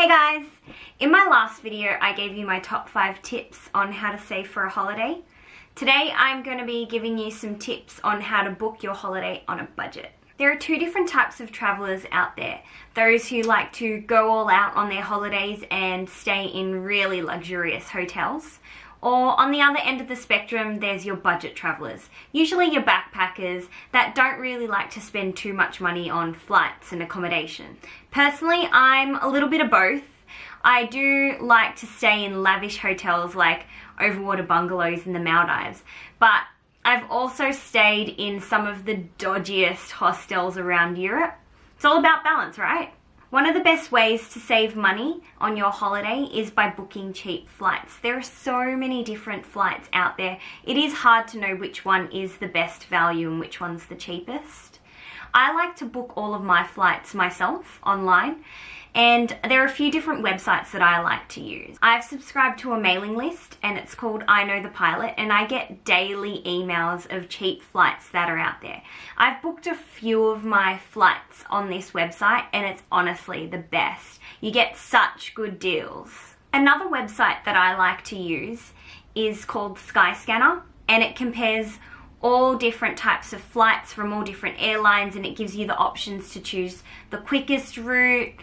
Hey guys! In my last video I gave you my top 5 tips on how to save for a holiday. Today I'm going to be giving you some tips on how to book your holiday on a budget. There are two different types of travellers out there. Those who like to go all out on their holidays and stay in really luxurious hotels. Or on the other end of the spectrum, there's your budget travellers, usually your backpackers that don't really like to spend too much money on flights and accommodation. Personally, I'm a little bit of both. I do like to stay in lavish hotels like overwater bungalows in the Maldives, but I've also stayed in some of the dodgiest hostels around Europe. It's all about balance, right? One of the best ways to save money on your holiday is by booking cheap flights. There are so many different flights out there. It is hard to know which one is the best value and which one's the cheapest. I like to book all of my flights myself online, and there are a few different websites that I like to use. I've subscribed to a mailing list and it's called I Know the Pilot, and I get daily emails of cheap flights that are out there. I've booked a few of my flights on this website and it's honestly the best. You get such good deals. Another website that I like to use is called Skyscanner, and it compares all different types of flights from all different airlines, and it gives you the options to choose the quickest route,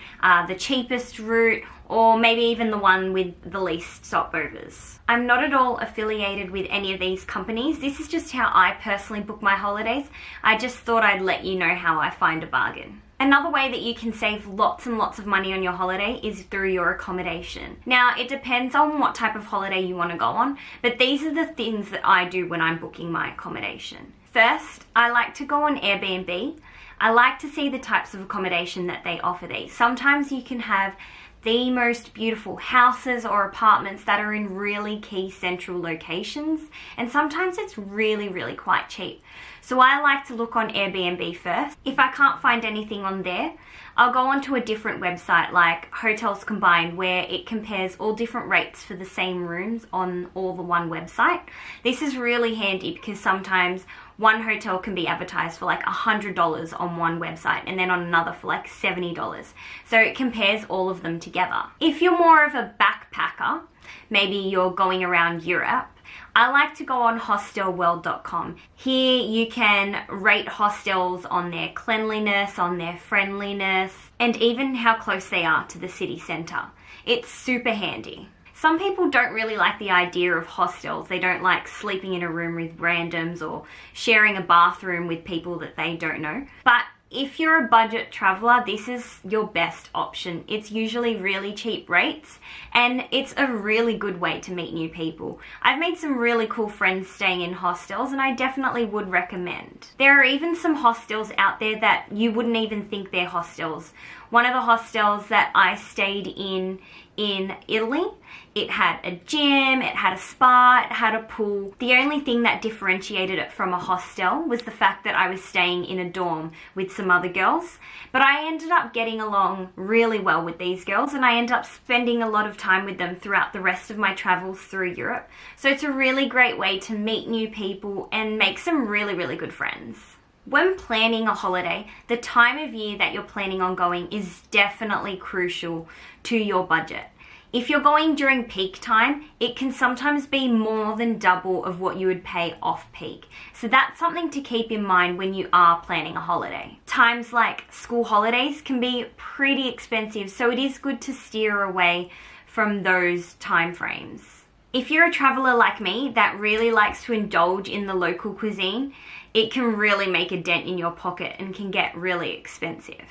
the cheapest route, or maybe even the one with the least stopovers. I'm not at all affiliated with any of these companies. This is just how I personally book my holidays. I just thought I'd let you know how I find a bargain. Another way that you can save lots and lots of money on your holiday is through your accommodation. Now, it depends on what type of holiday you want to go on, but these are the things that I do when I'm booking my accommodation. First, I like to go on Airbnb. I like to see the types of accommodation that they offer these. Sometimes you can have the most beautiful houses or apartments that are in really key central locations, and sometimes it's really quite cheap. So I like to look on Airbnb first. If I can't find anything on there, I'll go onto a different website like Hotels Combined, where it compares all different rates for the same rooms on all the one website. This is really handy because sometimes one hotel can be advertised for like $100 on one website and then on another for like $70. So it compares all of them together. If you're more of a backpacker, maybe you're going around Europe, I like to go on hostelworld.com. Here you can rate hostels on their cleanliness, on their friendliness, and even how close they are to the city centre. It's super handy. Some people don't really like the idea of hostels. They don't like sleeping in a room with randoms or sharing a bathroom with people that they don't know. But if you're a budget traveller, this is your best option. It's usually really cheap rates and it's a really good way to meet new people. I've made some really cool friends staying in hostels and I definitely would recommend. There are even some hostels out there that you wouldn't even think they're hostels. One of the hostels that I stayed in Italy, it had a gym, it had a spa, it had a pool. The only thing that differentiated it from a hostel was the fact that I was staying in a dorm with some other girls. But I ended up getting along really well with these girls and I ended up spending a lot of time with them throughout the rest of my travels through Europe. So it's a really great way to meet new people and make some really good friends. When planning a holiday, the time of year that you're planning on going is definitely crucial to your budget. If you're going during peak time, it can sometimes be more than double of what you would pay off peak. So that's something to keep in mind when you are planning a holiday. Times like school holidays can be pretty expensive, so it is good to steer away from those time frames. If you're a traveller like me that really likes to indulge in the local cuisine, it can really make a dent in your pocket and can get really expensive.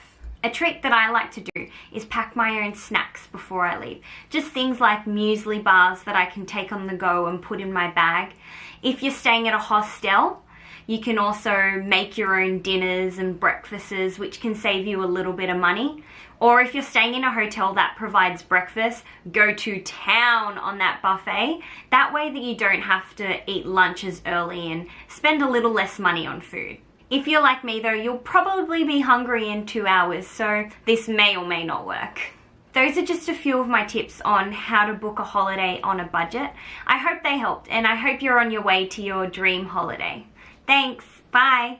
A trick that I like to do is pack my own snacks before I leave. Just things like muesli bars that I can take on the go and put in my bag. If you're staying at a hostel, you can also make your own dinners and breakfasts, which can save you a little bit of money. Or if you're staying in a hotel that provides breakfast, go to town on that buffet. That way that you don't have to eat lunches early and spend a little less money on food. If you're like me though, you'll probably be hungry in 2 hours, so this may or may not work. Those are just a few of my tips on how to book a holiday on a budget. I hope they helped and I hope you're on your way to your dream holiday. Thanks, bye.